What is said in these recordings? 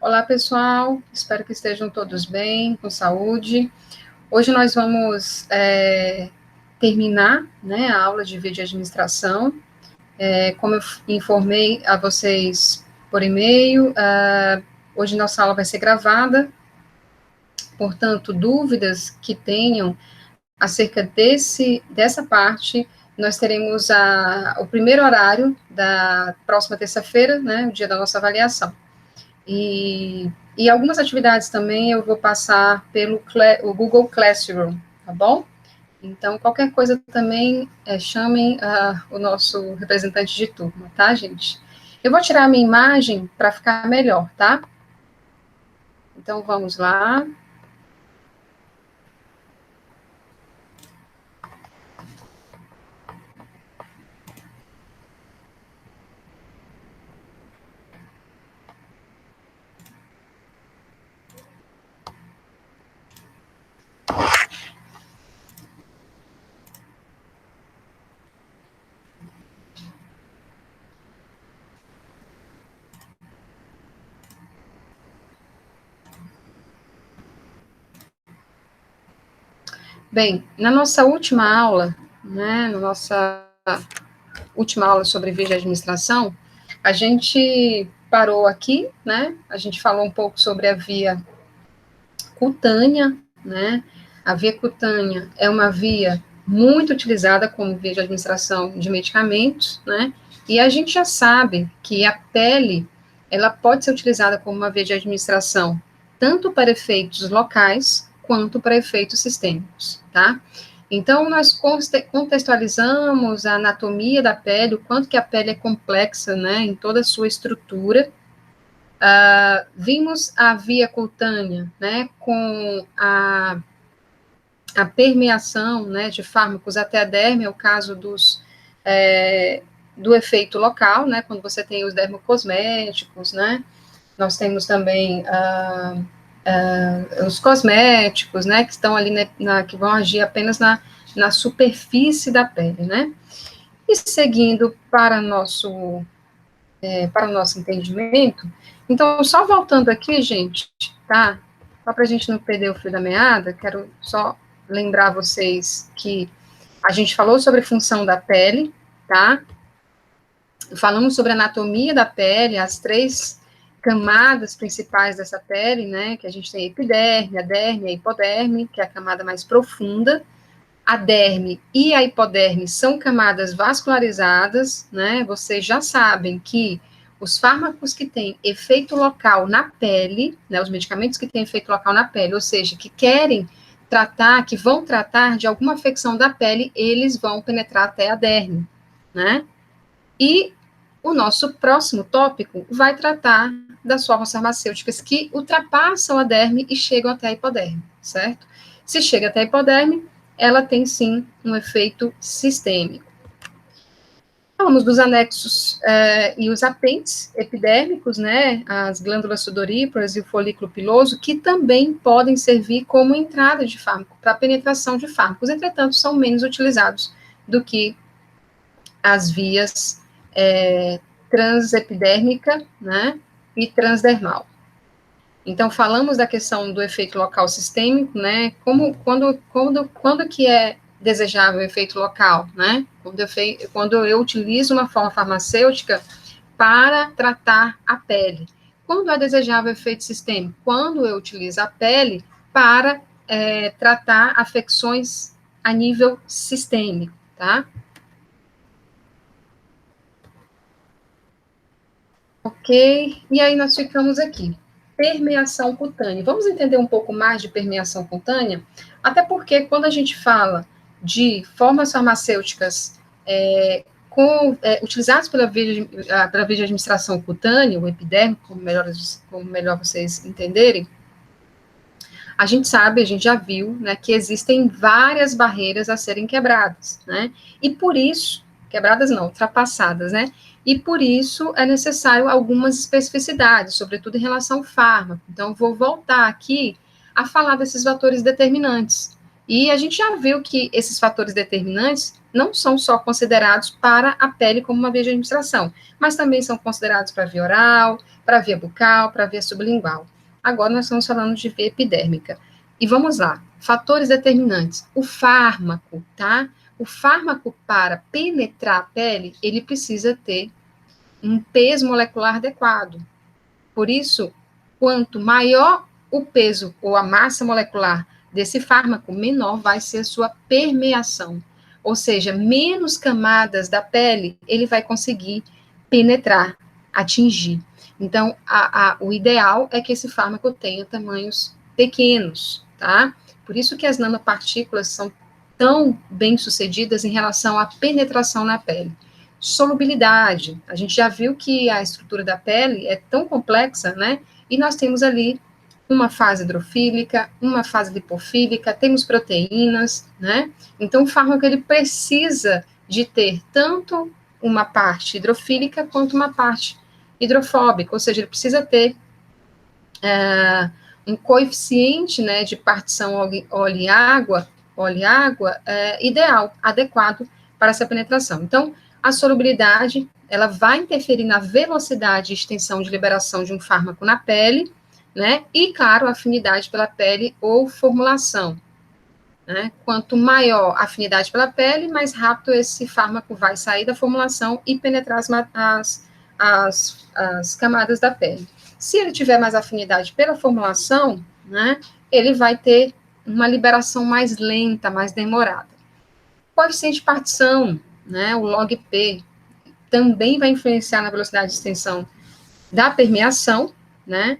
Olá, pessoal. Espero que estejam todos bem, com saúde. Hoje nós vamos terminar, né, a aula de vídeo administração. Como eu informei a vocês por e-mail, hoje nossa aula vai ser gravada. Portanto, dúvidas que tenham acerca dessa parte, nós teremos o primeiro horário da próxima terça-feira, né, o dia da nossa avaliação. E algumas atividades também eu vou passar pelo o Google Classroom, tá bom? Então, qualquer coisa também, chamem o nosso representante de turma, tá, gente? Eu vou tirar a minha imagem para ficar melhor, tá? Então, vamos lá. Bem, na nossa última aula, né, na nossa última aula sobre vídeo administração, a gente parou aqui, né, a gente falou um pouco sobre a via cutânea, né, a via cutânea é uma via muito utilizada como via de administração de medicamentos, né, e a gente já sabe que a pele, ela pode ser utilizada como uma via de administração, tanto para efeitos locais, quanto para efeitos sistêmicos, tá? Então, nós contextualizamos a anatomia da pele, o quanto que a pele é complexa, né, em toda a sua estrutura. Vimos a via cutânea, né, com a permeação, né, de fármacos até a derme, é o caso do efeito local, né, quando você tem os dermocosméticos, né, nós temos também os cosméticos, né, que estão ali, que vão agir apenas na superfície da pele, né? E seguindo para o nosso entendimento, então, só voltando aqui, gente, tá? Só para a gente não perder o fio da meada, quero só lembrar vocês que a gente falou sobre a função da pele, tá? Falamos sobre a anatomia da pele, as três camadas principais dessa pele, né, que a gente tem a epiderme, a derme e a hipoderme, que é a camada mais profunda. A derme e a hipoderme são camadas vascularizadas, né, vocês já sabem que os fármacos que têm efeito local na pele, né, os medicamentos que têm efeito local na pele, ou seja, que querem tratar, que vão tratar de alguma afecção da pele, eles vão penetrar até a derme, né, e o nosso próximo tópico vai tratar das formas farmacêuticas que ultrapassam a derme e chegam até a hipoderme, certo? Se chega até a hipoderme, ela tem sim um efeito sistêmico. Falamos dos anexos e os apêndices epidérmicos, né, as glândulas sudoríparas e o folículo piloso, que também podem servir como entrada de fármaco, para penetração de fármacos, entretanto, são menos utilizados do que as vias transepidérmica, né, e transdermal. Então, falamos da questão do efeito local sistêmico, né, quando que é desejável o efeito local, né, quando eu utilizo uma forma farmacêutica para tratar a pele. Quando é desejável o efeito sistêmico? Quando eu utilizo a pele para tratar afecções a nível sistêmico, tá? Ok, e aí nós ficamos aqui. Permeação cutânea. Vamos entender um pouco mais de permeação cutânea? Até porque quando a gente fala de formas farmacêuticas utilizadas pela via de administração cutânea, o epidérmico, como melhor vocês entenderem, a gente sabe, a gente já viu, né, que existem várias barreiras a serem quebradas, né, e por isso, quebradas não, ultrapassadas, né, e por isso é necessário algumas especificidades, sobretudo em relação ao fármaco. Então, vou voltar aqui a falar desses fatores determinantes. E a gente já viu que esses fatores determinantes não são só considerados para a pele como uma via de administração, mas também são considerados para a via oral, para a via bucal, para a via sublingual. Agora nós estamos falando de via epidérmica. E vamos lá, fatores determinantes. O fármaco, tá? O fármaco para penetrar a pele, ele precisa ter um peso molecular adequado. Por isso, quanto maior o peso ou a massa molecular desse fármaco, menor vai ser a sua permeação. Ou seja, menos camadas da pele ele vai conseguir penetrar, atingir. Então, o ideal é que esse fármaco tenha tamanhos pequenos, tá? Por isso que as nanopartículas são tão bem sucedidas em relação à penetração na pele. Solubilidade, a gente já viu que a estrutura da pele é tão complexa, né? E nós temos ali uma fase hidrofílica, uma fase lipofílica, temos proteínas, né? Então, o fármaco, ele precisa de ter tanto uma parte hidrofílica quanto uma parte hidrofóbica, ou seja, ele precisa ter um coeficiente, né, de partição óleo-água ideal, adequado para essa penetração. Então, a solubilidade, ela vai interferir na velocidade e extensão de liberação de um fármaco na pele, né, e, claro, a afinidade pela pele ou formulação, né, quanto maior a afinidade pela pele, mais rápido esse fármaco vai sair da formulação e penetrar as camadas da pele. Se ele tiver mais afinidade pela formulação, né, ele vai ter uma liberação mais lenta, mais demorada. Coeficiente de partição, né, o log P, também vai influenciar na velocidade de extensão da permeação, né?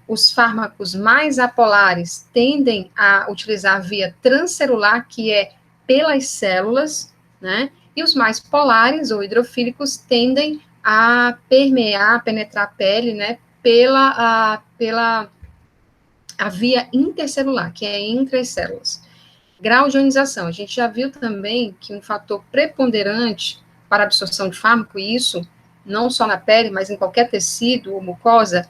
Os fármacos mais apolares tendem a utilizar a via transcelular, que é pelas células, né? E os mais polares ou hidrofílicos tendem a permear, a penetrar a pele, né? Pela a via intercelular, que é entre as células. Grau de ionização. A gente já viu também que um fator preponderante para a absorção de fármaco, e isso não só na pele, mas em qualquer tecido ou mucosa,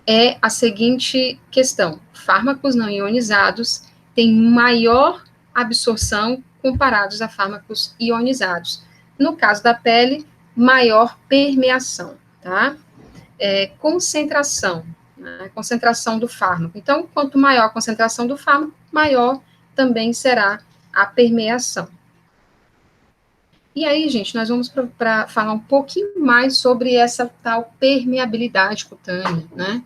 é a seguinte questão: fármacos não ionizados têm maior absorção comparados a fármacos ionizados. No caso da pele, maior permeação, tá? Concentração, né? Concentração do fármaco. Então, quanto maior a concentração do fármaco, maior também será a permeação. E aí, gente, nós vamos para falar um pouquinho mais sobre essa tal permeabilidade cutânea, né?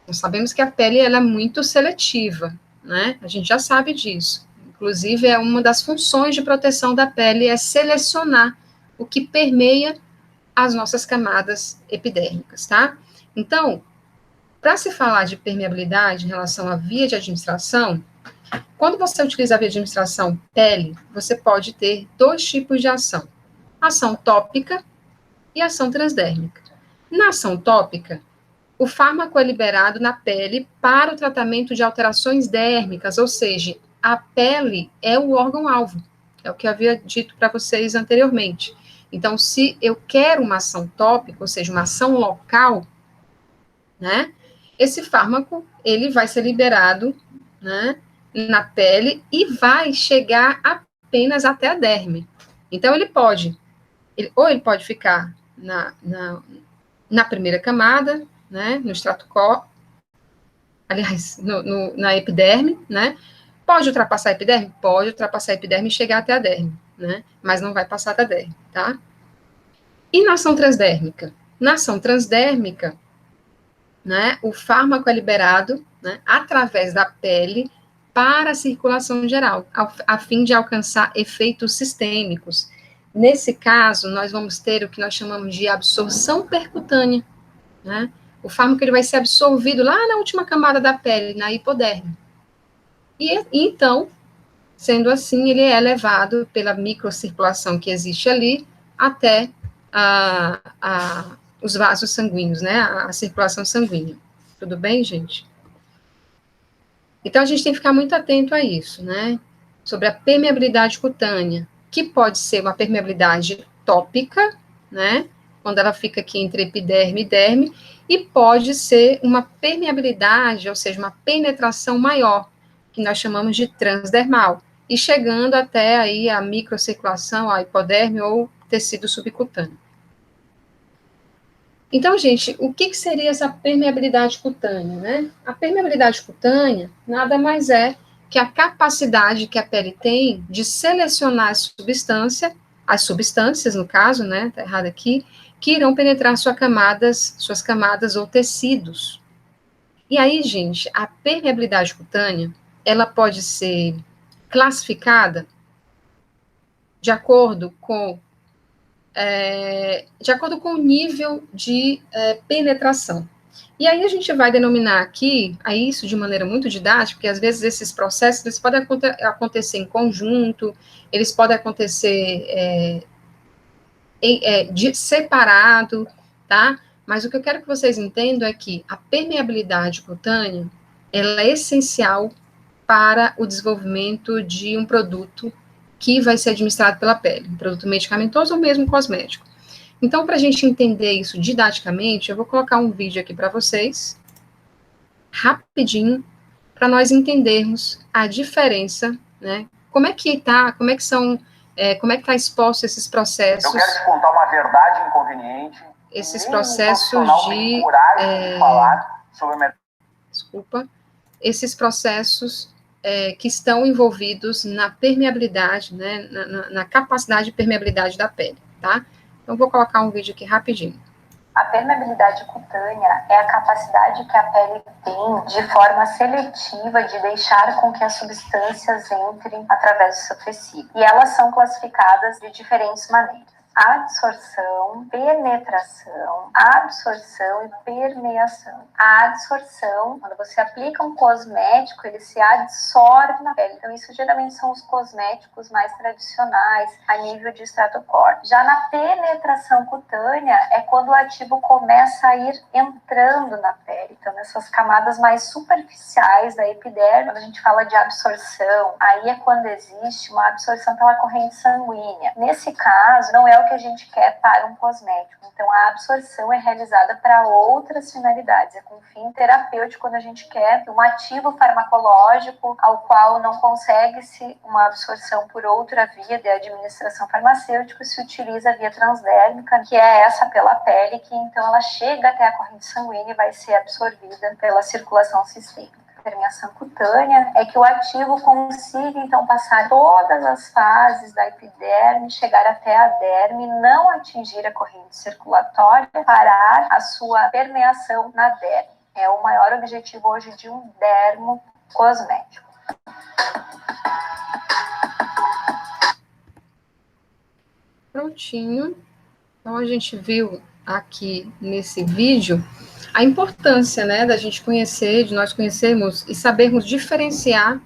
Nós sabemos que a pele ela é muito seletiva, né? A gente já sabe disso. Inclusive, é uma das funções de proteção da pele é selecionar o que permeia as nossas camadas epidérmicas, tá? Então, para se falar de permeabilidade em relação à via de administração, quando você utiliza a via de administração pele, você pode ter dois tipos de ação: ação tópica e ação transdérmica. Na ação tópica, o fármaco é liberado na pele para o tratamento de alterações dérmicas, ou seja, a pele é o órgão-alvo, é o que eu havia dito para vocês anteriormente. Então, se eu quero uma ação tópica, ou seja, uma ação local, né, esse fármaco, ele vai ser liberado, né, na pele e vai chegar apenas até a derme. Então, ele pode ficar na primeira camada, né, no estrato aliás, na epiderme, né, pode ultrapassar a epiderme? Pode ultrapassar a epiderme e chegar até a derme, né, mas não vai passar da derme, tá? E na ação transdérmica? Na ação transdérmica, né, o fármaco é liberado, né, através da pele para a circulação geral, a fim de alcançar efeitos sistêmicos. Nesse caso, nós vamos ter o que nós chamamos de absorção percutânea, né? O fármaco ele vai ser absorvido lá na última camada da pele, na hipoderme. E então, sendo assim, ele é levado pela microcirculação que existe ali até os vasos sanguíneos, né? A circulação sanguínea. Tudo bem, gente? Então, a gente tem que ficar muito atento a isso, né? Sobre a permeabilidade cutânea, que pode ser uma permeabilidade tópica, né? Quando ela fica aqui entre epiderme e derme, e pode ser uma permeabilidade, ou seja, uma penetração maior, que nós chamamos de transdermal. e chegando até aí a microcirculação, a hipoderme ou tecido subcutâneo. Então, gente, o que seria essa permeabilidade cutânea, né? A permeabilidade cutânea nada mais é que a capacidade que a pele tem de selecionar as substâncias, no caso, né, tá errado aqui, que irão penetrar suas camadas ou tecidos. E aí, gente, a permeabilidade cutânea, ela pode ser classificada de acordo com o nível de penetração. E aí a gente vai denominar aqui a isso de maneira muito didática, porque às vezes esses processos eles podem acontecer em conjunto, eles podem acontecer separado, tá? Mas o que eu quero que vocês entendam é que a permeabilidade cutânea, ela é essencial para o desenvolvimento de um produto que vai ser administrado pela pele, um produto medicamentoso ou mesmo cosmético. Então, para a gente entender isso didaticamente, eu vou colocar um vídeo aqui para vocês, rapidinho, para nós entendermos a diferença, né? Como é que está exposto esses processos. Eu quero te contar uma verdade inconveniente. Esses processos de falar sobre esses processos que estão envolvidos na permeabilidade, né, na capacidade de permeabilidade da pele, tá? Então, vou colocar um vídeo aqui rapidinho. A permeabilidade cutânea é a capacidade que a pele tem de forma seletiva de deixar com que as substâncias entrem através do seu tecido. E elas são classificadas de diferentes maneiras: adsorção, penetração, absorção e permeação. A adsorção, quando você aplica um cosmético, ele se adsorve na pele. Então, isso geralmente são os cosméticos mais tradicionais, a nível de extrato córneo. Já na penetração cutânea, é quando o ativo começa a ir entrando na pele. Então, nessas camadas mais superficiais da epiderme, quando a gente fala de absorção, aí é quando existe uma absorção pela corrente sanguínea. Nesse caso, não é o que a gente quer para um cosmético. Então, a absorção é realizada para outras finalidades. É com fim terapêutico, quando a gente quer um ativo farmacológico ao qual não consegue-se uma absorção por outra via de administração farmacêutica, se utiliza a via transdérmica, que é essa pela pele, que então ela chega até a corrente sanguínea e vai ser absorvida pela circulação sistêmica. Permeação cutânea é que o ativo consiga, então, passar todas as fases da epiderme, chegar até a derme, não atingir a corrente circulatória, parar a sua permeação na derme. É o maior objetivo hoje de um dermo cosmético. Prontinho. Então, a gente viu aqui nesse vídeo a importância, né, da gente conhecer, de nós conhecermos e sabermos diferenciar,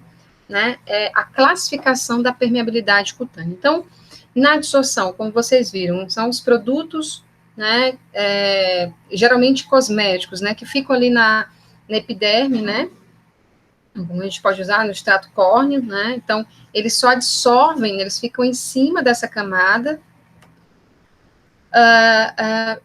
né, a classificação da permeabilidade cutânea. Então, na absorção, como vocês viram, são os produtos, né, geralmente cosméticos, né, que ficam ali na epiderme, né, como a gente pode usar no extrato córneo, né, então, eles só absorvem, eles ficam em cima dessa camada.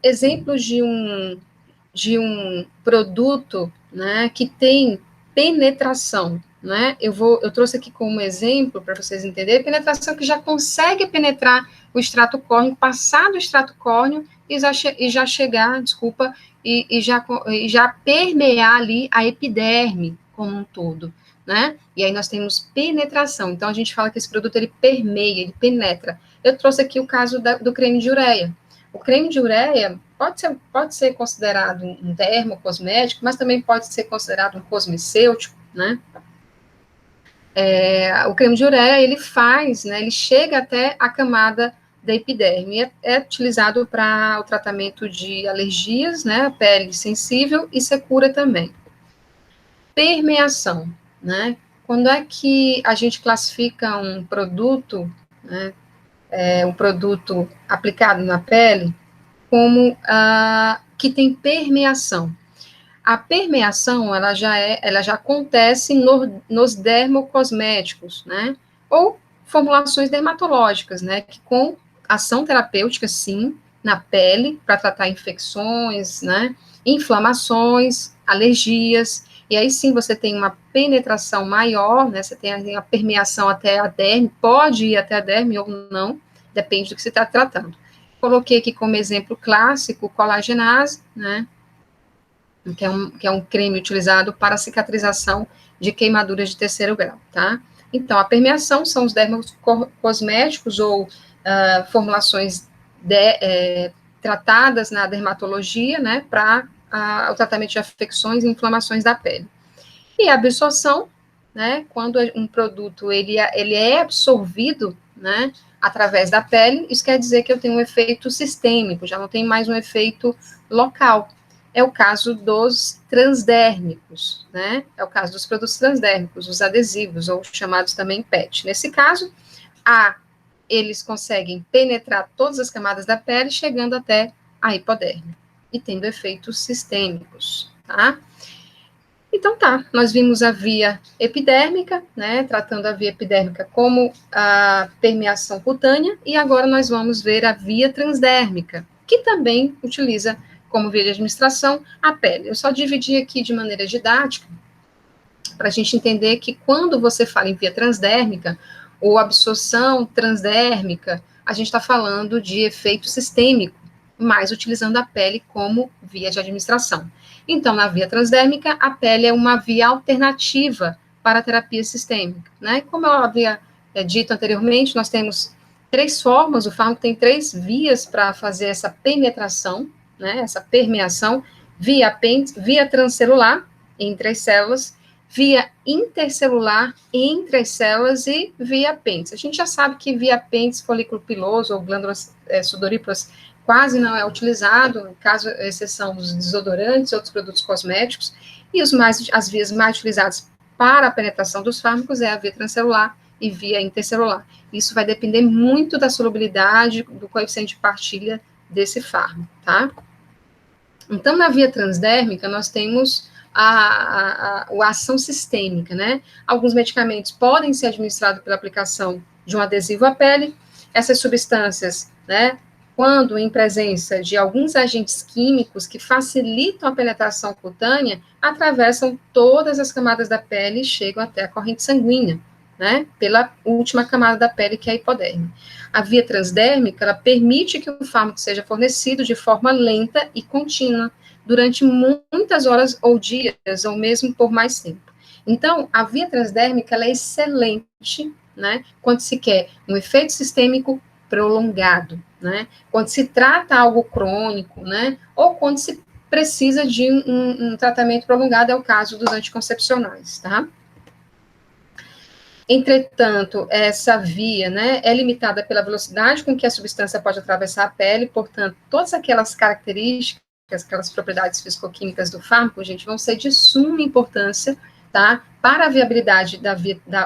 Exemplos de um produto, né, que tem penetração, né? Eu trouxe aqui como exemplo para vocês entenderem, penetração que já consegue penetrar o extrato córneo, passar do extrato córneo e já chegar, e já permear ali a epiderme como um todo, né? E aí nós temos penetração. Então a gente fala que esse produto ele permeia, ele penetra. Eu trouxe aqui o caso do creme de ureia. O creme de ureia pode ser considerado um dermocosmético, mas também pode ser considerado um cosmecêutico, né? O creme de ureia, ele chega até a camada da epiderme, é utilizado para o tratamento de alergias, né, pele sensível e secura também. Permeação, né? Quando é que a gente classifica um produto, né, um produto aplicado na pele, como que tem permeação? A permeação, ela já acontece nos dermocosméticos, né? Ou formulações dermatológicas, né? Que com ação terapêutica, sim, na pele, para tratar infecções, né? Inflamações, alergias. e aí sim você tem uma penetração maior, né, você tem a permeação até a derme, pode ir até a derme ou não, depende do que você está tratando. Coloquei aqui como exemplo clássico colagenase, né, que é um creme utilizado para cicatrização de queimaduras de terceiro grau, tá? Então, a permeação são os dermocosméticos ou formulações tratadas na dermatologia, né, para o tratamento de afecções e inflamações da pele. E a absorção, né, quando um produto ele é absorvido, né, através da pele, isso quer dizer que eu tenho um efeito sistêmico, já não tem mais um efeito local. É o caso dos transdérmicos, né, é o caso dos produtos transdérmicos, os adesivos, ou chamados também PET. Nesse caso, eles conseguem penetrar todas as camadas da pele, chegando até a hipoderme, e tendo efeitos sistêmicos, tá? Então tá, nós vimos a via epidérmica, né, tratando a via epidérmica como a permeação cutânea, e agora nós vamos ver a via transdérmica, que também utiliza como via de administração a pele. Eu só dividi aqui de maneira didática, para a gente entender que quando você fala em via transdérmica, ou absorção transdérmica, a gente está falando de efeito sistêmico, mas utilizando a pele como via de administração. Então, na via transdérmica, a pele é uma via alternativa para a terapia sistêmica, né? Como eu havia dito anteriormente, nós temos 3 formas, o fármaco tem 3 vias para fazer essa penetração, né? Essa permeação, via transcelular, entre as células, via intercelular entre as células e via apêndice. A gente já sabe que via apêndice, folículo piloso ou glândulas sudoríparas quase não é utilizado, caso exceção dos desodorantes e outros produtos cosméticos, e as vias mais utilizadas para a penetração dos fármacos é a via transcelular e via intercelular. Isso vai depender muito da solubilidade, do coeficiente de partilha desse fármaco, tá? Então, na via transdérmica, nós temos a ação sistêmica, né? Alguns medicamentos podem ser administrados pela aplicação de um adesivo à pele. Essas substâncias, né, quando em presença de alguns agentes químicos que facilitam a penetração cutânea, atravessam todas as camadas da pele e chegam até a corrente sanguínea, né, pela última camada da pele, que é a hipoderme. A via transdérmica, ela permite que o fármaco seja fornecido de forma lenta e contínua, durante muitas horas ou dias, ou mesmo por mais tempo. Então, a via transdérmica, ela é excelente, né, quando se quer um efeito sistêmico prolongado, né, quando se trata algo crônico, né, ou quando se precisa de um tratamento prolongado, é o caso dos anticoncepcionais, tá? Entretanto, essa via, né, é limitada pela velocidade com que a substância pode atravessar a pele, portanto, todas aquelas características, aquelas propriedades fisicoquímicas do fármaco, gente, vão ser de suma importância, tá, para a viabilidade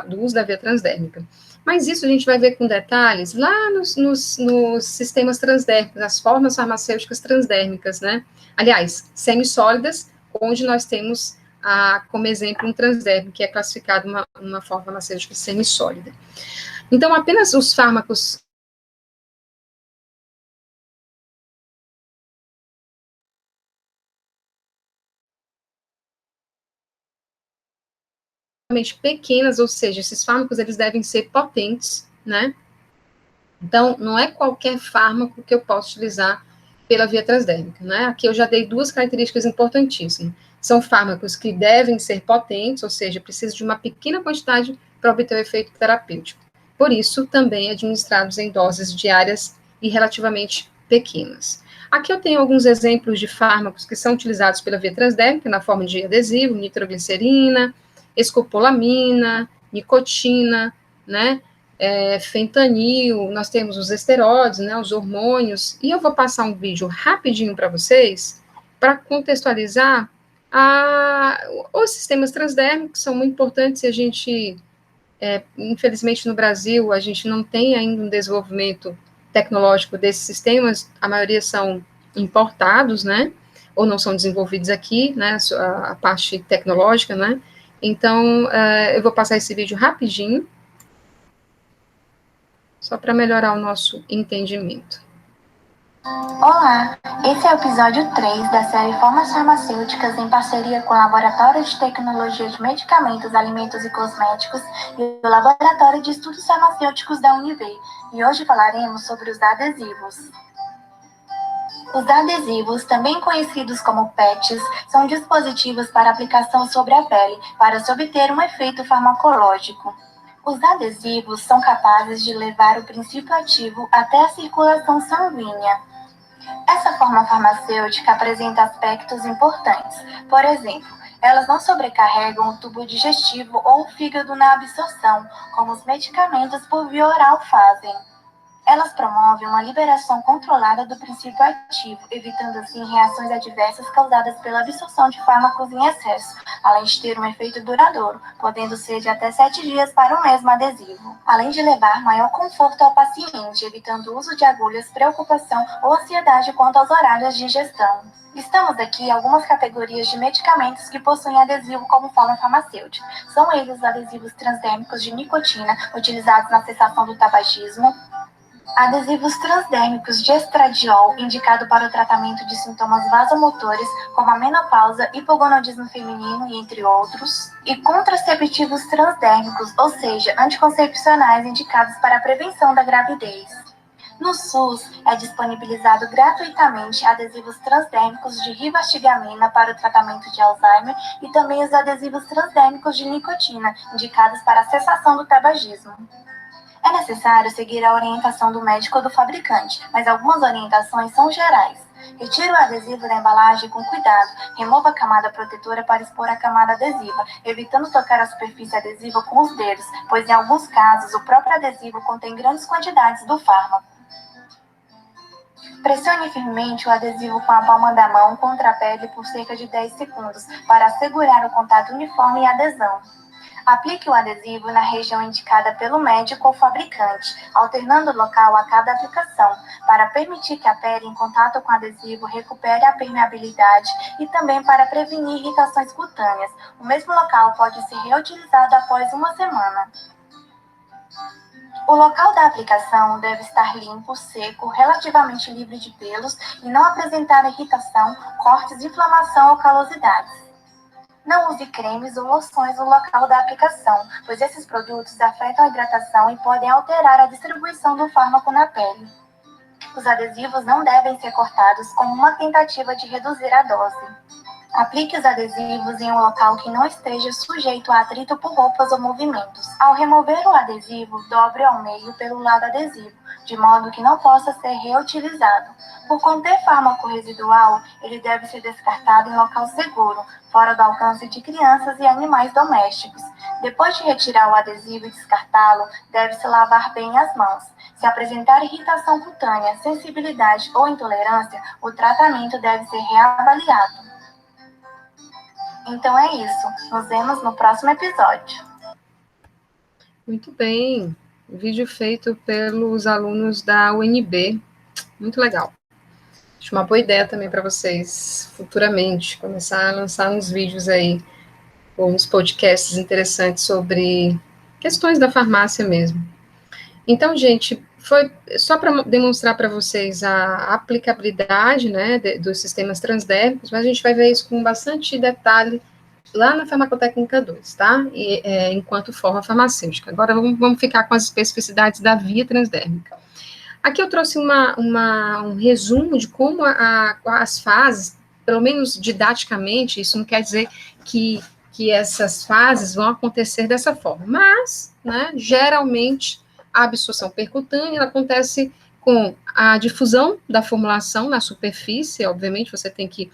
do uso da via transdérmica. Mas isso a gente vai ver com detalhes lá nos sistemas transdérmicos, as formas farmacêuticas transdérmicas, né? Aliás, semissólidas, onde nós temos como exemplo um transdérmico, que é classificado uma forma farmacêutica semissólida. Então, apenas os fármacos pequenas, ou seja, esses fármacos eles devem ser potentes, né? Então, não é qualquer fármaco que eu posso utilizar pela via transdérmica, né? Aqui eu já dei 2 características importantíssimas. São fármacos que devem ser potentes, ou seja, precisa de uma pequena quantidade para obter o efeito terapêutico. Por isso, também administrados em doses diárias e relativamente pequenas. Aqui eu tenho alguns exemplos de fármacos que são utilizados pela via transdérmica, na forma de adesivo, nitroglicerina, escopolamina, nicotina, né? Fentanil, nós temos os esteroides, né, os hormônios, e eu vou passar um vídeo rapidinho para vocês, para contextualizar os sistemas transdérmicos, são muito importantes, e a gente, infelizmente no Brasil, a gente não tem ainda um desenvolvimento tecnológico desses sistemas, a maioria são importados, né, ou não são desenvolvidos aqui, né, a parte tecnológica, né, então, eu vou passar esse vídeo rapidinho, só para melhorar o nosso entendimento. Olá, esse é o episódio 3 da série Formas Farmacêuticas em parceria com o Laboratório de Tecnologia de Medicamentos, Alimentos e Cosméticos e o Laboratório de Estudos Farmacêuticos da UNIV. E hoje falaremos sobre os adesivos. Os adesivos, também conhecidos como PETs, são dispositivos para aplicação sobre a pele para se obter um efeito farmacológico. Os adesivos são capazes de levar o princípio ativo até a circulação sanguínea. Essa forma farmacêutica apresenta aspectos importantes. Por exemplo, elas não sobrecarregam o tubo digestivo ou o fígado na absorção, como os medicamentos por via oral fazem. Elas promovem uma liberação controlada do princípio ativo, evitando assim reações adversas causadas pela absorção de fármacos em excesso, além de ter um efeito duradouro, podendo ser de até 7 dias para o mesmo adesivo. Além de levar maior conforto ao paciente, evitando o uso de agulhas, preocupação ou ansiedade quanto aos horários de ingestão. Listamos aqui algumas categorias de medicamentos que possuem adesivo como forma farmacêutica. São eles os adesivos transdérmicos de nicotina, utilizados na cessação do tabagismo, adesivos transdérmicos de estradiol, indicado para o tratamento de sintomas vasomotores, como a menopausa, hipogonadismo feminino e entre outros, e contraceptivos transdérmicos, ou seja, anticoncepcionais indicados para a prevenção da gravidez. No SUS, é disponibilizado gratuitamente adesivos transdérmicos de rivastigamina para o tratamento de Alzheimer e também os adesivos transdérmicos de nicotina, indicados para a cessação do tabagismo. É necessário seguir a orientação do médico ou do fabricante, mas algumas orientações são gerais. Retire o adesivo da embalagem com cuidado, remova a camada protetora para expor a camada adesiva, evitando tocar a superfície adesiva com os dedos, pois em alguns casos o próprio adesivo contém grandes quantidades do fármaco. Pressione firmemente o adesivo com a palma da mão contra a pele por cerca de 10 segundos, para assegurar o contato uniforme e adesão. Aplique o adesivo na região indicada pelo médico ou fabricante, alternando o local a cada aplicação, para permitir que a pele em contato com o adesivo recupere a permeabilidade e também para prevenir irritações cutâneas. O mesmo local pode ser reutilizado após uma semana. O local da aplicação deve estar limpo, seco, relativamente livre de pelos e não apresentar irritação, cortes, inflamação ou calosidades. Não use cremes ou loções no local da aplicação, pois esses produtos afetam a hidratação e podem alterar a distribuição do fármaco na pele. Os adesivos não devem ser cortados como uma tentativa de reduzir a dose. Aplique os adesivos em um local que não esteja sujeito a atrito por roupas ou movimentos. Ao remover o adesivo, dobre ao meio pelo lado adesivo, de modo que não possa ser reutilizado. Por conter fármaco residual, ele deve ser descartado em local seguro, fora do alcance de crianças e animais domésticos. Depois de retirar o adesivo e descartá-lo, deve-se lavar bem as mãos. Se apresentar irritação cutânea, sensibilidade ou intolerância, o tratamento deve ser reavaliado. Então é isso. Nos vemos no próximo episódio. Muito bem. Vídeo feito pelos alunos da UNB. Muito legal. Acho uma boa ideia também para vocês, futuramente, começar a lançar uns vídeos aí, ou uns podcasts interessantes sobre questões da farmácia mesmo. Então, gente, foi só para demonstrar para vocês a aplicabilidade, né, dos sistemas transdérmicos, mas a gente vai ver isso com bastante detalhe lá na Farmacotécnica 2, tá? Enquanto forma farmacêutica. Agora vamos ficar com as especificidades da via transdérmica. Aqui eu trouxe um resumo de como as fases, pelo menos didaticamente, isso não quer dizer que essas fases vão acontecer dessa forma, mas, né, geralmente, a absorção percutânea acontece com a difusão da formulação na superfície, obviamente você tem que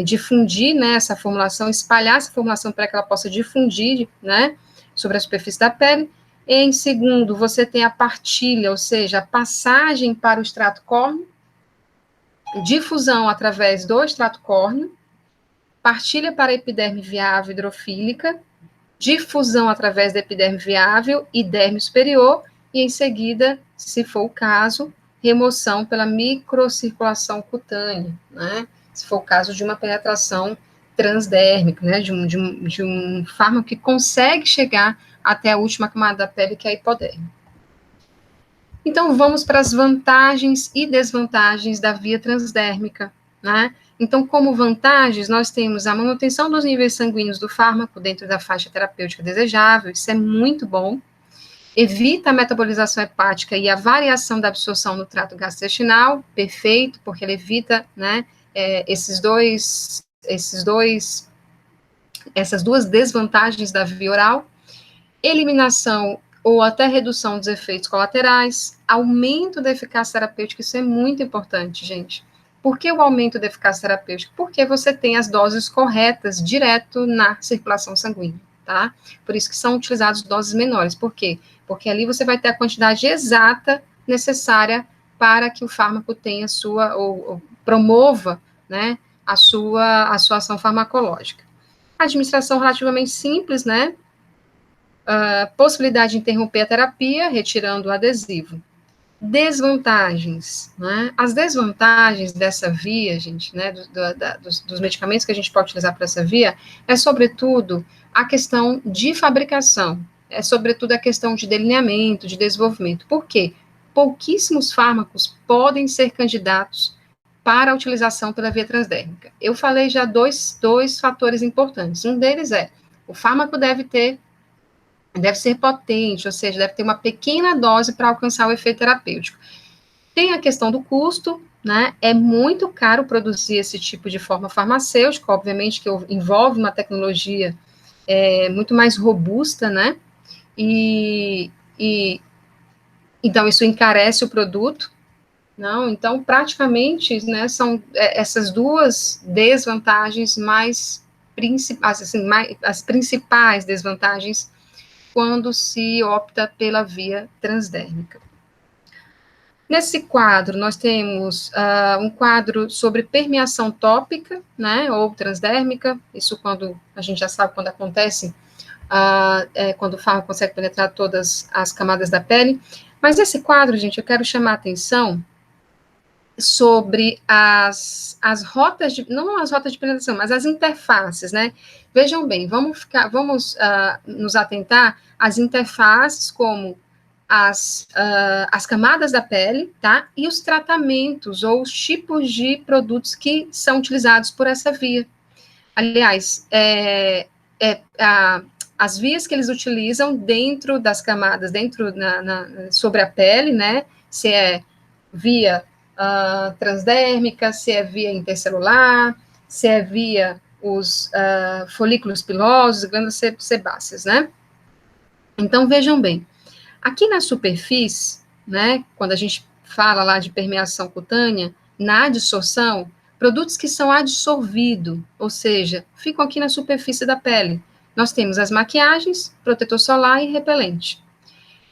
difundir, né, essa formulação, espalhar essa formulação para que ela possa difundir, né, sobre a superfície da pele. Em segundo, você tem a partilha, ou seja, a passagem para o extrato córneo, difusão através do extrato córneo, partilha para a epiderme viável hidrofílica, difusão através da epiderme viável e derme superior, e em seguida, se for o caso, remoção pela microcirculação cutânea, né? Se for o caso de uma penetração transdérmica, né? De um fármaco que consegue chegar até a última camada da pele, que é a hipoderme. Então, vamos para as vantagens e desvantagens da via transdérmica, né? Então, como vantagens, nós temos a manutenção dos níveis sanguíneos do fármaco dentro da faixa terapêutica desejável, isso é muito bom. Evita a metabolização hepática e a variação da absorção no trato gastrointestinal, perfeito, porque ele evita, né, essas duas desvantagens da via oral. Eliminação ou até redução dos efeitos colaterais, aumento da eficácia terapêutica, isso é muito importante, gente. Por que o aumento da eficácia terapêutica? Porque você tem as doses corretas direto na circulação sanguínea, tá? Por isso que são utilizadas doses menores. Por quê? Porque ali você vai ter a quantidade exata necessária para que o fármaco tenha ou promova, né, a sua ação farmacológica. Administração relativamente simples, né? Possibilidade de interromper a terapia, retirando o adesivo. Desvantagens, né? As desvantagens dessa via, gente, né, dos medicamentos que a gente pode utilizar para essa via, é sobretudo a questão de fabricação, é sobretudo a questão de delineamento, de desenvolvimento. Por quê? Pouquíssimos fármacos podem ser candidatos para a utilização pela via transdérmica. Eu falei já dois fatores importantes. Um deles é, o fármaco deve ser potente, ou seja, deve ter uma pequena dose para alcançar o efeito terapêutico. Tem a questão do custo, né? É muito caro produzir esse tipo de forma farmacêutica, obviamente que envolve uma tecnologia muito mais robusta, né? Então isso encarece o produto. Não, então praticamente, né, são essas duas desvantagens as principais desvantagens quando se opta pela via transdérmica. Nesse quadro, nós temos um quadro sobre permeação tópica, né, ou transdérmica, isso quando a gente já sabe quando acontece, quando o fármaco consegue penetrar todas as camadas da pele. Mas esse quadro, gente, eu quero chamar a atenção sobre as rotas não as rotas de penetração, mas as interfaces, né? Vejam bem, vamos nos atentar às interfaces como as camadas da pele, tá? E os tratamentos ou os tipos de produtos que são utilizados por essa via. Aliás, as vias que eles utilizam dentro das camadas, sobre a pele, né? Se é via transdérmica, se é via intercelular, se é via os folículos pilosos, glândulas sebáceas, né? Então, vejam bem, aqui na superfície, né, quando a gente fala lá de permeação cutânea, na adsorção, produtos que são adsorvidos, ou seja, ficam aqui na superfície da pele. Nós temos as maquiagens, protetor solar e repelente.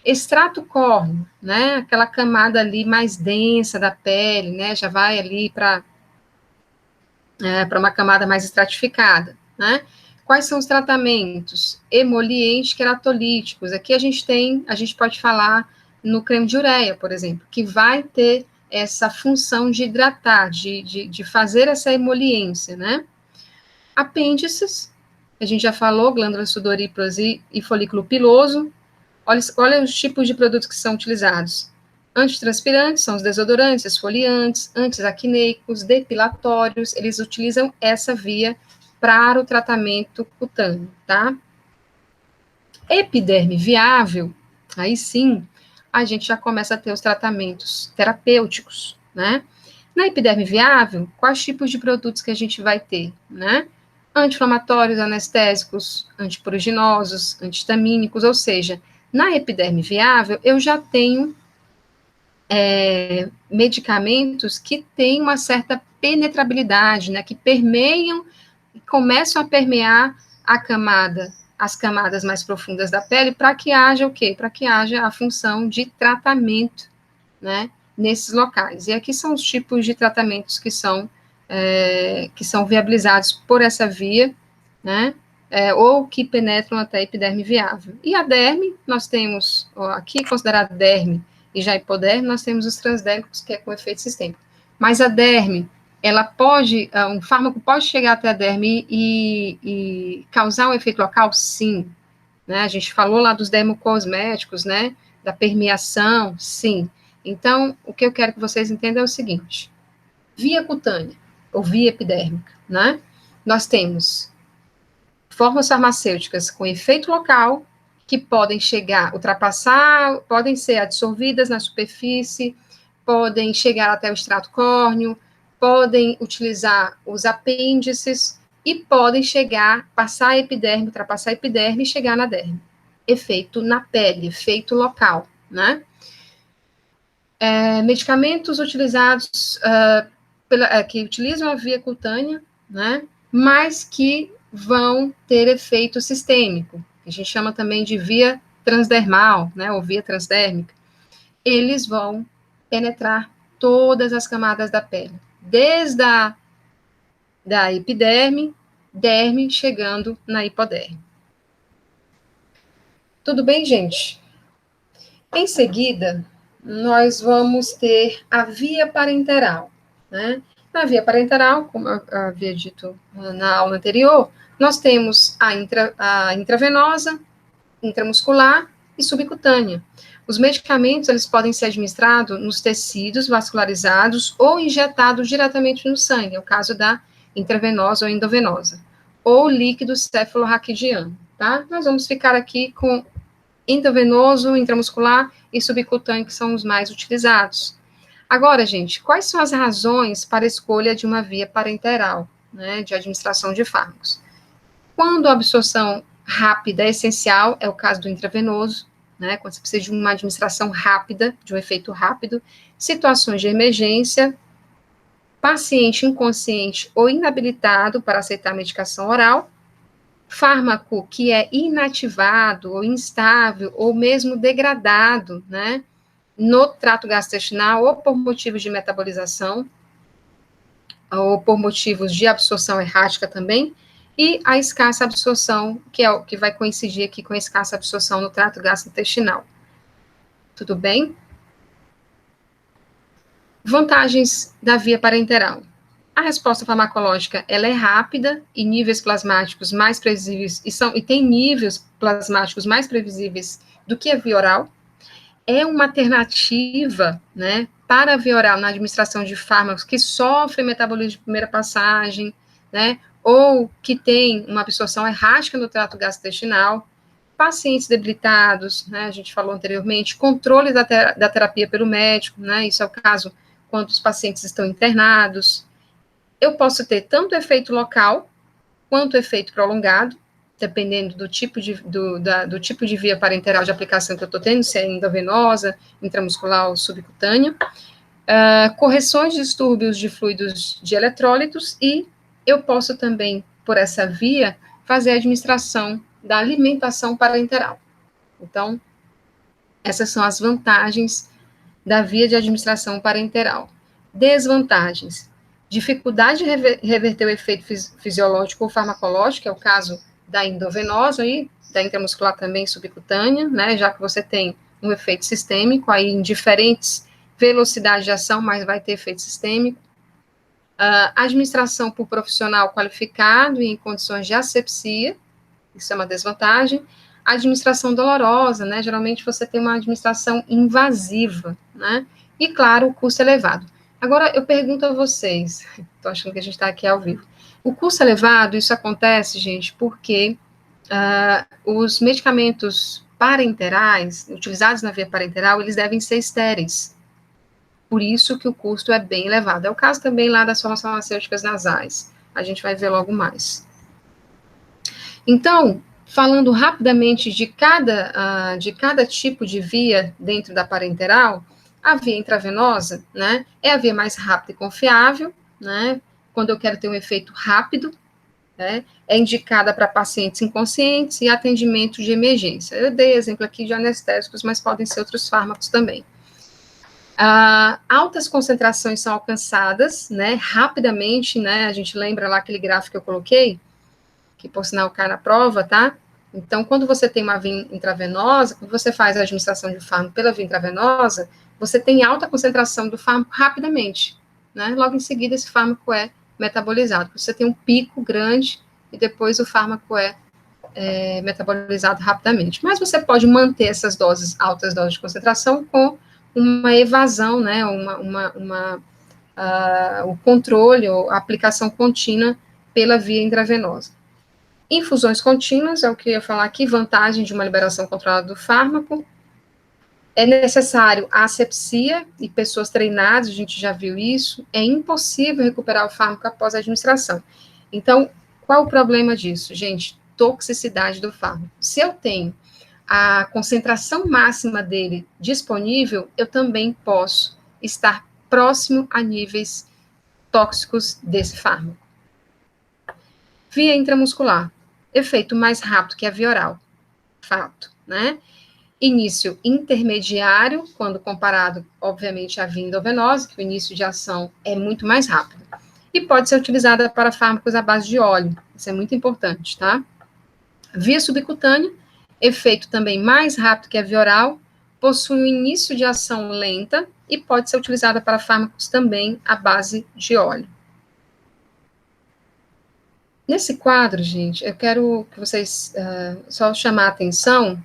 Extrato córneo, né, aquela camada ali mais densa da pele, né, já vai ali para uma camada mais estratificada, né. Quais são os tratamentos? Emolientes queratolíticos. Aqui a gente pode falar no creme de ureia, por exemplo, que vai ter essa função de hidratar, de fazer essa emoliência, né. Apêndices, a gente já falou, glândulas sudoríparas e folículo piloso. Olha os tipos de produtos que são utilizados. Antitranspirantes são os desodorantes, esfoliantes, antiacneicos, depilatórios, eles utilizam essa via para o tratamento cutâneo, tá? Epiderme viável, aí sim, a gente já começa a ter os tratamentos terapêuticos, né? Na epiderme viável, quais tipos de produtos que a gente vai ter, né? Anti-inflamatórios, anestésicos, antipruriginosos, antihistamínicos, ou seja, na epiderme viável, eu já tenho medicamentos que têm uma certa penetrabilidade, né, que permeiam, começam a permear as camadas mais profundas da pele, para que haja o quê? Para que haja a função de tratamento, né, nesses locais. E aqui são os tipos de tratamentos que são viabilizados por essa via, né, ou que penetram até a epiderme viável. E a derme, nós temos, aqui considerado derme e já hipoderme, nós temos os transdérmicos, que é com efeito sistêmico. Mas a derme, um fármaco pode chegar até a derme e causar um efeito local? Sim. Né? A gente falou lá dos dermocosméticos, né, da permeação, sim. Então, o que eu quero que vocês entendam é o seguinte: via cutânea, ou via epidérmica, né? Nós temos formas farmacêuticas com efeito local, que podem chegar, ultrapassar, podem ser absorvidas na superfície, podem chegar até o extrato córneo, podem utilizar os apêndices e podem chegar, passar a epiderme, ultrapassar a epiderme e chegar na derme. Efeito na pele, efeito local, né? Medicamentos utilizados, que utilizam a via cutânea, né? Mas que vão ter efeito sistêmico, que a gente chama também de via transdermal, né, ou via transdérmica. Eles vão penetrar todas as camadas da pele, desde da epiderme, derme, chegando na hipoderme. Tudo bem, gente? Em seguida, nós vamos ter a via parenteral, né? Na via parenteral, como eu havia dito na aula anterior, nós temos a intravenosa, intramuscular e subcutânea. Os medicamentos, eles podem ser administrados nos tecidos vascularizados ou injetados diretamente no sangue, é o caso da intravenosa ou endovenosa, ou líquido cefalorraquidiano, tá? Nós vamos ficar aqui com intravenoso, intramuscular e subcutâneo, que são os mais utilizados. Agora, gente, quais são as razões para a escolha de uma via parenteral, né, de administração de fármacos? Quando a absorção rápida é essencial, é o caso do intravenoso, né, quando você precisa de uma administração rápida, de um efeito rápido, situações de emergência, paciente inconsciente ou inabilitado para aceitar medicação oral, fármaco que é inativado ou instável ou mesmo degradado, né, no trato gastrointestinal ou por motivos de metabolização ou por motivos de absorção errática também, e a escassa absorção, que é o que vai coincidir aqui com a escassa absorção no trato gastrointestinal. Tudo bem? Vantagens da via parenteral. A resposta farmacológica, ela é rápida e níveis plasmáticos mais previsíveis, e tem níveis plasmáticos mais previsíveis do que a via oral. É uma alternativa, né, para a via oral na administração de fármacos que sofrem metabolismo de primeira passagem, né, ou que tem uma absorção errática no trato gastrointestinal, pacientes debilitados, né, a gente falou anteriormente, controle da terapia pelo médico, né, isso é o caso quando os pacientes estão internados. Eu posso ter tanto efeito local, quanto efeito prolongado, dependendo do tipo de via parenteral de aplicação que eu estou tendo, se é endovenosa, intramuscular ou subcutânea, correções de distúrbios de fluidos de eletrólitos, e eu posso também, por essa via, fazer a administração da alimentação parenteral. Então, essas são as vantagens da via de administração parenteral. Desvantagens: dificuldade de reverter o efeito fisiológico ou farmacológico, que é o caso da endovenosa e da intramuscular também subcutânea, né, já que você tem um efeito sistêmico, aí em diferentes velocidades de ação, mas vai ter efeito sistêmico. Administração por profissional qualificado e em condições de asepsia, isso é uma desvantagem. Administração dolorosa, né, geralmente você tem uma administração invasiva, né, e claro, o custo elevado. Agora, eu pergunto a vocês, estou achando que a gente está aqui ao vivo, o custo elevado, isso acontece, gente, porque os medicamentos parenterais, utilizados na via parenteral, eles devem ser estéreis. Por isso que o custo é bem elevado. É o caso também lá das formas farmacêuticas nasais. A gente vai ver logo mais. Então, falando rapidamente de cada tipo de via dentro da parenteral, a via intravenosa, né, é a via mais rápida e confiável, né, quando eu quero ter um efeito rápido, né, é indicada para pacientes inconscientes e atendimento de emergência. Eu dei exemplo aqui de anestésicos, mas podem ser outros fármacos também. Altas concentrações são alcançadas, né, rapidamente, né, a gente lembra lá aquele gráfico que eu coloquei, que por sinal cai na prova, tá? Então, quando você tem uma via intravenosa, quando você faz a administração de fármaco pela via intravenosa, você tem alta concentração do fármaco rapidamente, né? Logo em seguida, esse fármaco é metabolizado. Você tem um pico grande e depois o fármaco é metabolizado rapidamente. Mas você pode manter essas doses, altas doses de concentração, com uma evasão, né, o controle ou a aplicação contínua pela via intravenosa. Infusões contínuas, é o que eu ia falar aqui, vantagem de uma liberação controlada do fármaco. É necessário a asepsia, e pessoas treinadas, a gente já viu isso, é impossível recuperar o fármaco após a administração. Então, qual o problema disso? Gente, toxicidade do fármaco. Se eu tenho a concentração máxima dele disponível, eu também posso estar próximo a níveis tóxicos desse fármaco. Via intramuscular, efeito mais rápido que a via oral, fato, né? Início intermediário, quando comparado, obviamente, à via endovenosa, que o início de ação é muito mais rápido. E pode ser utilizada para fármacos à base de óleo, isso é muito importante, tá? Via subcutânea, efeito também mais rápido que a via oral, possui um início de ação lenta e pode ser utilizada para fármacos também à base de óleo. Nesse quadro, gente, eu quero que vocês só chamar a atenção,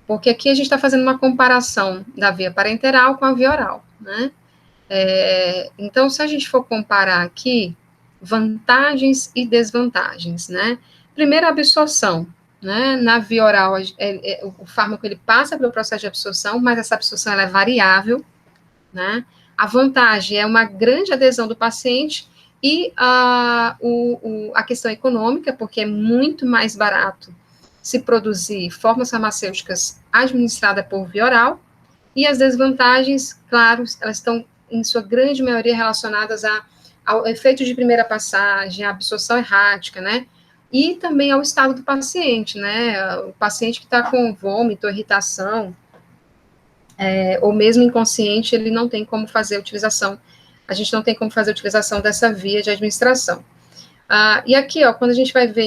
porque aqui a gente está fazendo uma comparação da via parenteral com a via oral, né? Então, se a gente for comparar aqui, vantagens e desvantagens, né? Primeiro, a absorção, né? Na via oral, o fármaco ele passa pelo processo de absorção, mas essa absorção ela é variável, né? A vantagem é uma grande adesão do paciente e a questão econômica, porque é muito mais barato se produzir formas farmacêuticas administradas por via oral, e as desvantagens, claro, elas estão, em sua grande maioria, relacionadas ao efeito de primeira passagem, à absorção errática, né, e também ao estado do paciente, né, o paciente que está com vômito, irritação, ou mesmo inconsciente, ele não tem como fazer a utilização, a gente não tem como fazer a utilização dessa via de administração. E aqui, ó, quando a gente vai ver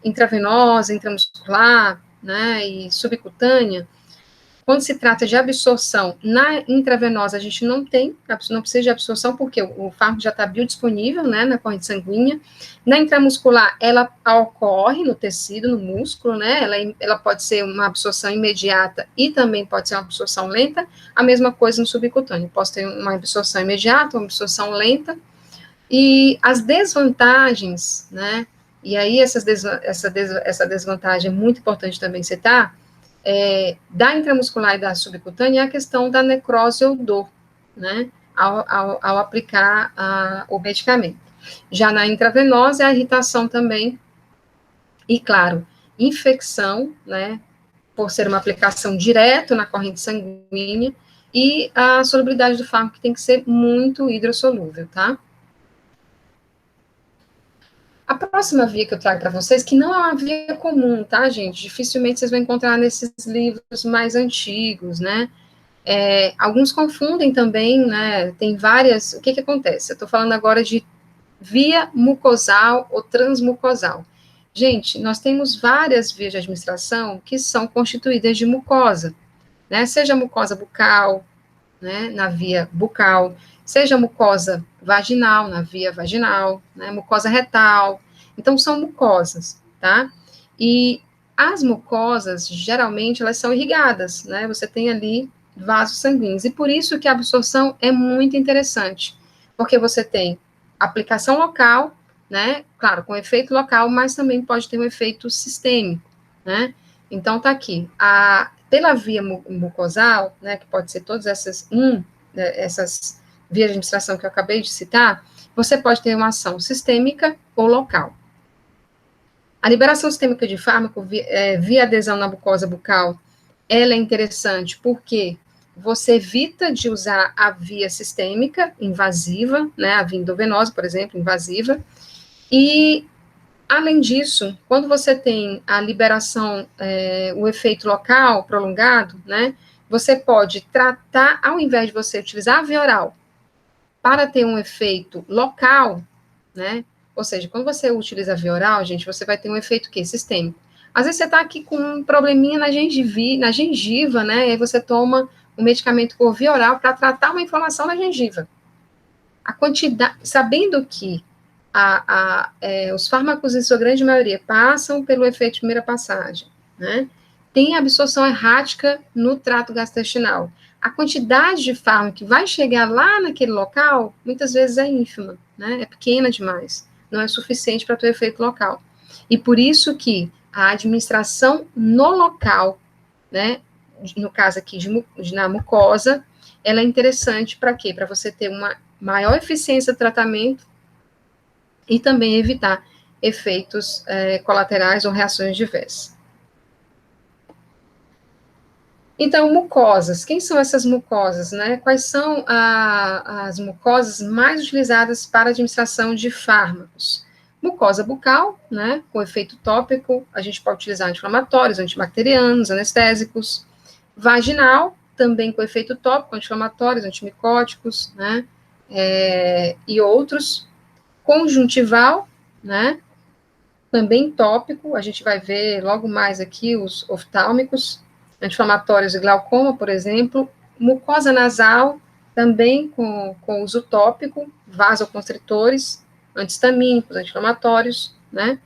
intravenosa, intramuscular, né, e subcutânea, quando se trata de absorção na intravenosa, a gente não precisa de absorção, porque o fármaco já está biodisponível, né, na corrente sanguínea. Na intramuscular, ela ocorre no tecido, no músculo, né, ela pode ser uma absorção imediata e também pode ser uma absorção lenta. A mesma coisa no subcutâneo, posso ter uma absorção imediata, uma absorção lenta. E as desvantagens, né, e aí essa desvantagem é muito importante também citar, da intramuscular e da subcutânea é a questão da necrose ou dor, né, ao aplicar o medicamento. Já na intravenosa é a irritação também, e claro, infecção, né, por ser uma aplicação direto na corrente sanguínea, e a solubilidade do fármaco que tem que ser muito hidrossolúvel, tá? A próxima via que eu trago para vocês, que não é uma via comum, tá, gente? Dificilmente vocês vão encontrar nesses livros mais antigos, né? Alguns confundem também, né? Tem várias. O que acontece? Eu estou falando agora de via mucosal ou transmucosal. Gente, nós temos várias vias de administração que são constituídas de mucosa, né? Seja mucosa bucal, né? Na via bucal, seja mucosa vaginal, na via vaginal, né, mucosa retal. Então, são mucosas, tá? E as mucosas, geralmente, elas são irrigadas, né? Você tem ali vasos sanguíneos. E por isso que a absorção é muito interessante, porque você tem aplicação local, né? Claro, com efeito local, mas também pode ter um efeito sistêmico, né? Então, tá aqui. Pela via mucosal, né, que pode ser todas essas vias de administração que eu acabei de citar, você pode ter uma ação sistêmica ou local. A liberação sistêmica de fármaco via adesão na mucosa bucal, ela é interessante porque você evita de usar a via sistêmica invasiva, né, a via endovenosa, por exemplo, invasiva, e além disso, quando você tem a liberação, o efeito local prolongado, né, você pode tratar, ao invés de você utilizar a via oral para ter um efeito local, né, ou seja, quando você utiliza a via oral, gente, você vai ter um efeito que sistêmico. Às vezes você está aqui com um probleminha na gengiva, né, e aí você toma um medicamento por via oral para tratar uma inflamação na gengiva. A quantidade, sabendo que os fármacos, em sua grande maioria, passam pelo efeito de primeira passagem, né? tem absorção errática no trato gastrointestinal. A quantidade de fármaco que vai chegar lá naquele local, muitas vezes é ínfima, né? É pequena demais, não é suficiente para ter efeito local. E por isso que a administração no local, né, no caso aqui na mucosa, ela é interessante para quê? Para você ter uma maior eficiência do tratamento e também evitar efeitos colaterais ou reações diversas. Então, mucosas. Quem são essas mucosas, né? Quais são as mucosas mais utilizadas para administração de fármacos? Mucosa bucal, né? Com efeito tópico, a gente pode utilizar anti-inflamatórios, antibacterianos, anestésicos. Vaginal, também com efeito tópico, anti-inflamatórios, antimicóticos, né? E outros. Conjuntival, né? Também tópico, a gente vai ver logo mais aqui os oftálmicos, anti-inflamatórios e glaucoma, por exemplo. Mucosa nasal, também com uso tópico, vasoconstritores, antihistamínicos, anti-inflamatórios, né?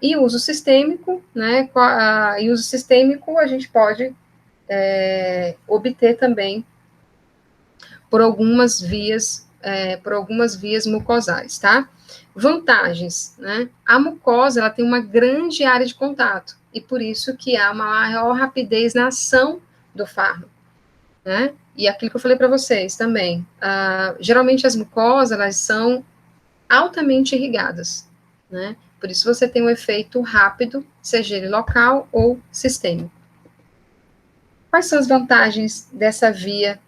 E uso sistêmico, né? E uso sistêmico a gente pode obter também por algumas vias mucosais, tá? Vantagens, né? A mucosa, ela tem uma grande área de contato, e por isso que há uma maior rapidez na ação do fármaco, né? E aquilo que eu falei para vocês também, geralmente as mucosas, elas são altamente irrigadas, né? Por isso você tem um efeito rápido, seja ele local ou sistêmico. Quais são as vantagens dessa via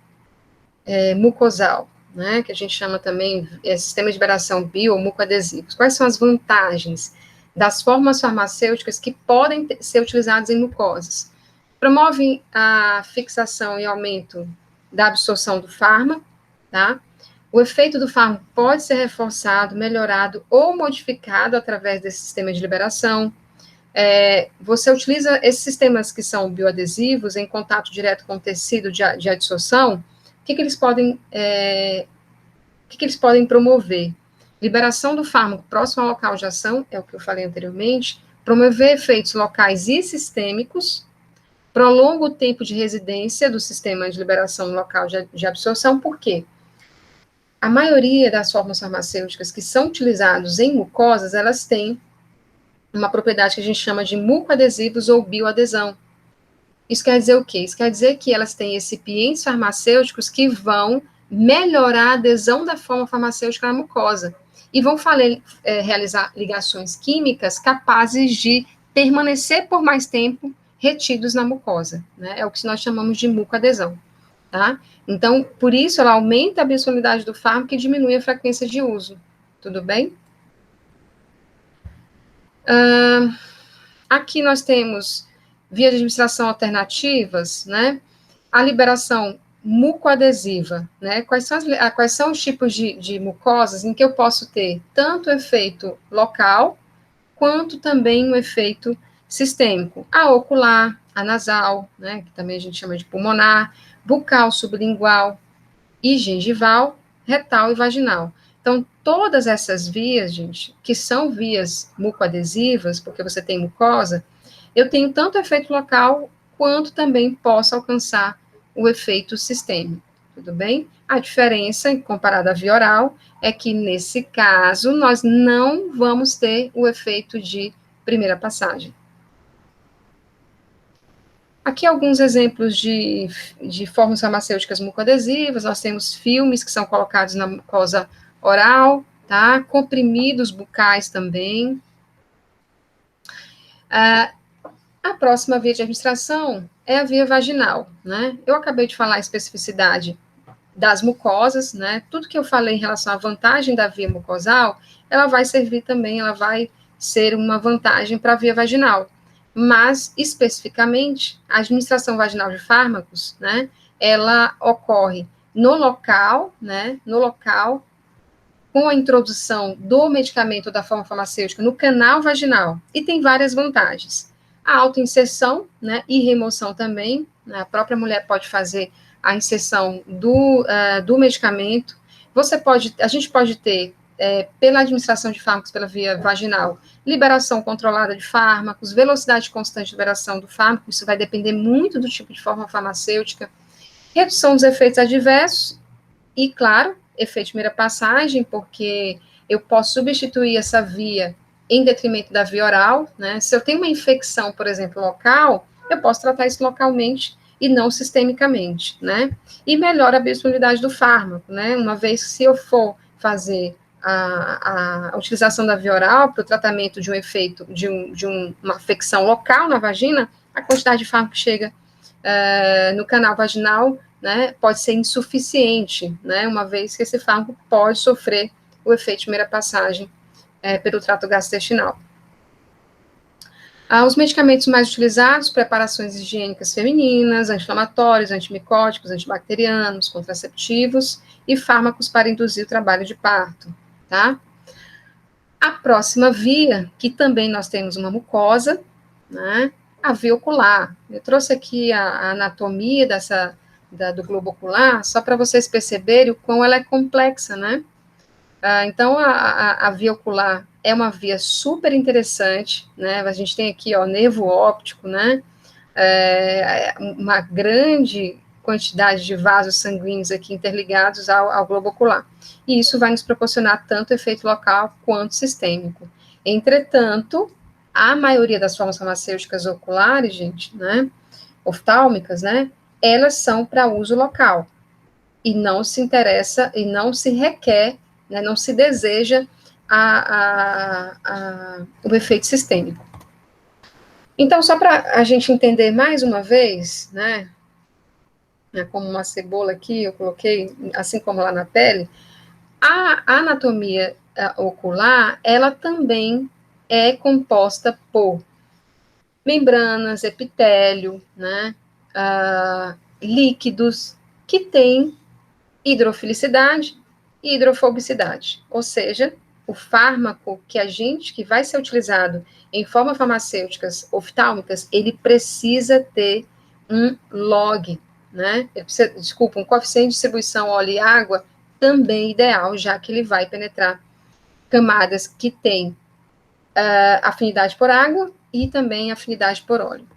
mucosal, né, que a gente chama também sistema de liberação bio ou mucoadesivos? Quais são as vantagens das fórmulas farmacêuticas que podem ser utilizadas em mucosas? Promovem a fixação e aumento da absorção do fármaco, tá? O efeito do fármaco pode ser reforçado, melhorado ou modificado através desse sistema de liberação. Você utiliza esses sistemas que são bioadesivos em contato direto com o tecido de adsorção. O que eles podem promover? Liberação do fármaco próximo ao local de ação, é o que eu falei anteriormente, promover efeitos locais e sistêmicos, prolonga o tempo de residência do sistema de liberação no local de absorção. Por quê? A maioria das fórmulas farmacêuticas que são utilizadas em mucosas, elas têm uma propriedade que a gente chama de mucoadesivos ou bioadesão. Isso quer dizer o quê? Isso quer dizer que elas têm recipientes farmacêuticos que vão melhorar a adesão da forma farmacêutica na mucosa e vão realizar ligações químicas capazes de permanecer por mais tempo retidos na mucosa, né? É o que nós chamamos de mucoadesão, tá? Então, por isso, ela aumenta a biossolidade do fármaco e diminui a frequência de uso, tudo bem? Aqui nós temos vias de administração alternativas, né? A liberação mucoadesiva, né? Quais são os tipos de mucosas em que eu posso ter tanto efeito local, quanto também o efeito sistêmico? A ocular, a nasal, né? Que também a gente chama de pulmonar, bucal, sublingual e gengival, retal e vaginal. Então, todas essas vias, gente, que são vias mucoadesivas, porque você tem mucosa, eu tenho tanto efeito local, quanto também posso alcançar o efeito sistêmico, tudo bem? A diferença, comparada à via oral, é que, nesse caso, nós não vamos ter o efeito de primeira passagem. Aqui alguns exemplos de fórmulas farmacêuticas mucoadesivas. Nós temos filmes que são colocados na mucosa oral, tá? Comprimidos bucais também. A próxima via de administração é a via vaginal, né? Eu acabei de falar a especificidade das mucosas, né? Tudo que eu falei em relação à vantagem da via mucosal, ela vai servir também, ela vai ser uma vantagem para a via vaginal. Mas, especificamente, a administração vaginal de fármacos, né, ela ocorre no local, né, com a introdução do medicamento da forma farmacêutica no canal vaginal, e tem várias vantagens. A autoinserção, né, e remoção também, né, a própria mulher pode fazer a inserção do medicamento. A gente pode ter pela administração de fármacos pela via vaginal, liberação controlada de fármacos, velocidade constante de liberação do fármaco, isso vai depender muito do tipo de forma farmacêutica, redução dos efeitos adversos e, claro, efeito de primeira passagem, porque eu posso substituir essa via em detrimento da via oral, né? Se eu tenho uma infecção, por exemplo, local, eu posso tratar isso localmente e não sistemicamente, né? E melhora a biodisponibilidade do fármaco, né? Uma vez que se eu for fazer a utilização da via oral para o tratamento de um efeito, uma afecção local na vagina, a quantidade de fármaco que chega no canal vaginal, né, pode ser insuficiente, né, uma vez que esse fármaco pode sofrer o efeito de primeira passagem pelo trato gastrointestinal. Os medicamentos mais utilizados, preparações higiênicas femininas, anti-inflamatórios, antimicóticos, antibacterianos, contraceptivos e fármacos para induzir o trabalho de parto, tá? A próxima via, que também nós temos uma mucosa, né, a via ocular. Eu trouxe aqui a anatomia do globo ocular, só para vocês perceberem o quão ela é complexa, né? Então, a via ocular é uma via super interessante, né? A gente tem aqui, ó, nervo óptico, né? Uma grande quantidade de vasos sanguíneos aqui interligados ao globo ocular. E isso vai nos proporcionar tanto efeito local quanto sistêmico. Entretanto, a maioria das formas farmacêuticas oculares, gente, né, oftálmicas, né, elas são para uso local. E não se interessa, e não se requer, né, não se deseja o efeito sistêmico. Então, só para a gente entender mais uma vez, né, como uma cebola aqui, eu coloquei, assim como lá na pele, a anatomia ocular, ela também é composta por membranas, epitélio, né, líquidos que têm hidrofilicidade e hidrofobicidade, ou seja, o fármaco que vai ser utilizado em formas farmacêuticas oftálmicas, ele precisa ter um log, né? Um coeficiente de distribuição óleo e água também ideal, já que ele vai penetrar camadas que têm afinidade por água e também afinidade por óleo.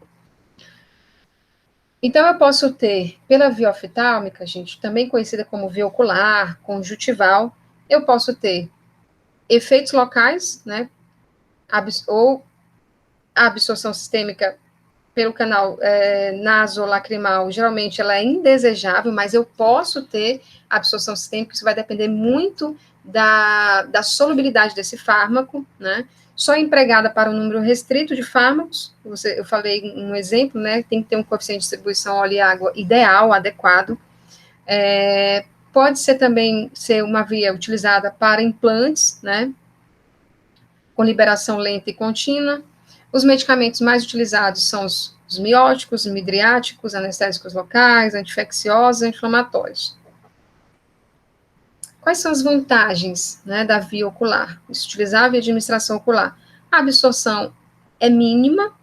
Então, eu posso ter, pela via oftálmica, gente, também conhecida como via ocular, conjuntival, eu posso ter efeitos locais, né, ou a absorção sistêmica pelo canal nasolacrimal, geralmente ela é indesejável, mas eu posso ter absorção sistêmica, isso vai depender muito da solubilidade desse fármaco, né, só empregada para um número restrito de fármacos, eu falei um exemplo, né, tem que ter um coeficiente de distribuição óleo e água ideal, adequado, pode ser também ser uma via utilizada para implantes, né, com liberação lenta e contínua. Os medicamentos mais utilizados são os mióticos, midriáticos, anestésicos locais, anti-infecciosos, anti-inflamatórios. Quais são as vantagens, né, da via ocular? Utilizar a via de administração ocular. A absorção é mínima,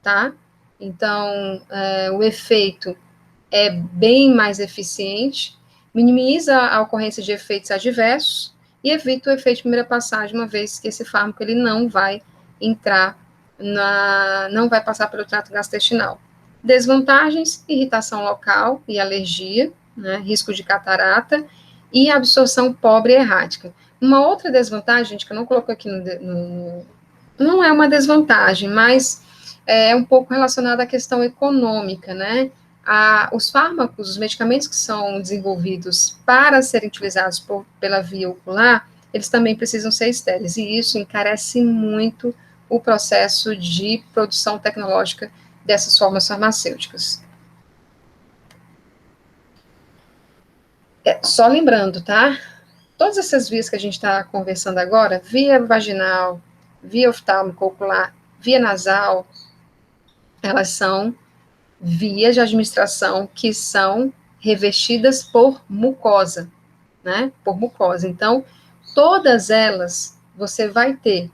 tá? Então, o efeito é bem mais eficiente, minimiza a ocorrência de efeitos adversos e evita o efeito de primeira passagem, uma vez que esse fármaco ele não vai entrar não vai passar pelo trato gastrointestinal. Desvantagens: irritação local e alergia, né, risco de catarata e absorção pobre e errática. Uma outra desvantagem, gente, que eu não coloquei aqui não é uma desvantagem, mas é um pouco relacionada à questão econômica, né? Os fármacos, os medicamentos que são desenvolvidos para serem utilizados pela via ocular, eles também precisam ser estéreis, e isso encarece muito o processo de produção tecnológica dessas formas farmacêuticas. Só lembrando, tá? Todas essas vias que a gente está conversando agora, via vaginal, via oftálmica ocular, via nasal, elas são vias de administração que são revestidas por mucosa, né? Por mucosa. Então, todas elas, você vai ter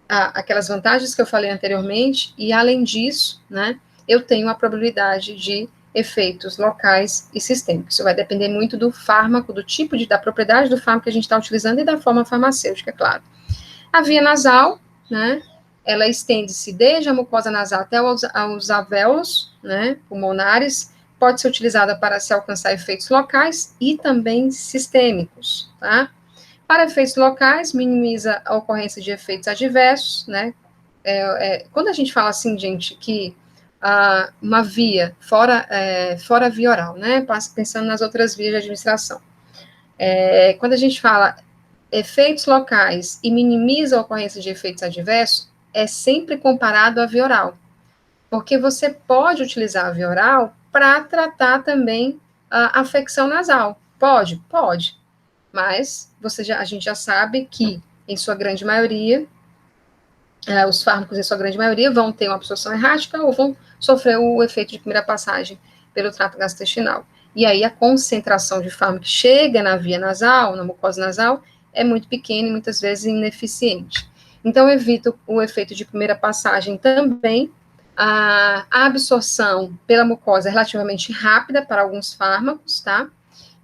aquelas vantagens que eu falei anteriormente, e além disso, né, eu tenho a probabilidade de efeitos locais e sistêmicos. Isso vai depender muito do fármaco, do tipo da propriedade do fármaco que a gente está utilizando e da forma farmacêutica, é claro. A via nasal, né, ela estende-se desde a mucosa nasal até aos alvéolos, né, pulmonares, pode ser utilizada para se alcançar efeitos locais e também sistêmicos, tá? Para efeitos locais, minimiza a ocorrência de efeitos adversos, né? Quando a gente fala assim, gente, que uma via, fora a via oral, né? Pensando nas outras vias de administração. Quando a gente fala efeitos locais e minimiza a ocorrência de efeitos adversos, é sempre comparado à via oral. Porque você pode utilizar a via oral para tratar também a afecção nasal. Pode? Pode. Mas a gente já sabe que, em sua grande maioria, os fármacos, em sua grande maioria, vão ter uma absorção errática ou vão sofrer o efeito de primeira passagem pelo trato gastrointestinal. E aí a concentração de fármaco que chega na via nasal, na mucosa nasal, é muito pequena e muitas vezes ineficiente. Então, evita o efeito de primeira passagem também. A absorção pela mucosa é relativamente rápida para alguns fármacos, tá?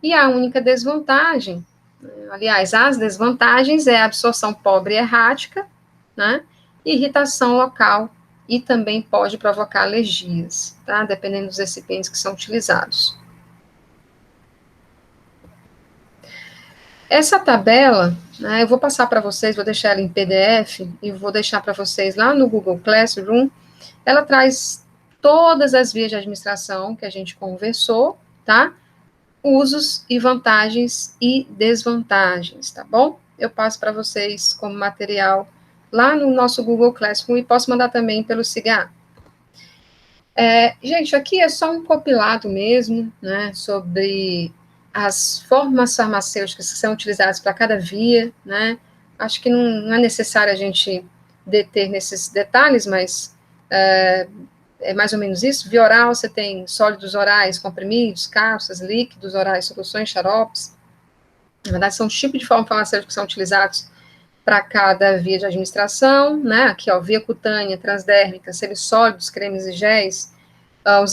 E a única desvantagem, aliás, as desvantagens é a absorção pobre e errática, né? Irritação local e também pode provocar alergias, tá? Dependendo dos recipientes que são utilizados. Essa tabela, né, eu vou passar para vocês, vou deixar ela em PDF e vou deixar para vocês lá no Google Classroom. Ela traz todas as vias de administração que a gente conversou, tá? Usos e vantagens e desvantagens, tá bom? Eu passo para vocês como material lá no nosso Google Classroom e posso mandar também pelo SIGA. Gente, aqui é só um compilado mesmo, né, sobre as formas farmacêuticas que são utilizadas para cada via, né, acho que não é necessário a gente deter nesses detalhes, mas é mais ou menos isso. Via oral, você tem sólidos orais, comprimidos, cápsulas, líquidos orais, soluções, xaropes. Na verdade, são os tipos de forma farmacêutica que são utilizados para cada via de administração, né? Aqui, ó, via cutânea, transdérmica, semissólidos, cremes e géis, os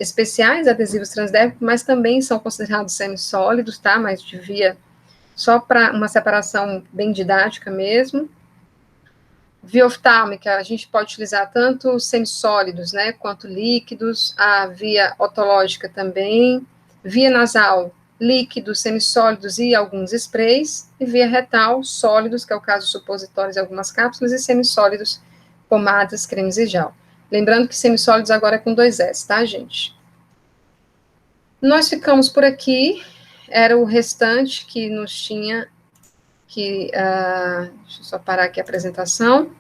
especiais adesivos transdérmicos, mas também são considerados semissólidos, tá? Mas de via só para uma separação bem didática mesmo. Via oftálmica, a gente pode utilizar tanto semissólidos, né, quanto líquidos, a via otológica também, via nasal, líquidos, semissólidos e alguns sprays, e via retal, sólidos, que é o caso de supositórios e algumas cápsulas, e semissólidos, pomadas, cremes e gel. Lembrando que semissólidos agora é com 2 S, tá, gente? Nós ficamos por aqui, era o restante que nos tinha que, deixa eu só parar aqui a apresentação,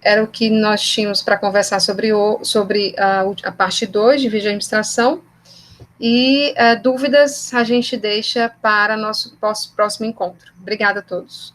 era o que nós tínhamos para conversar sobre a parte 2 de vídeo de administração, e dúvidas a gente deixa para nosso próximo encontro. Obrigada a todos.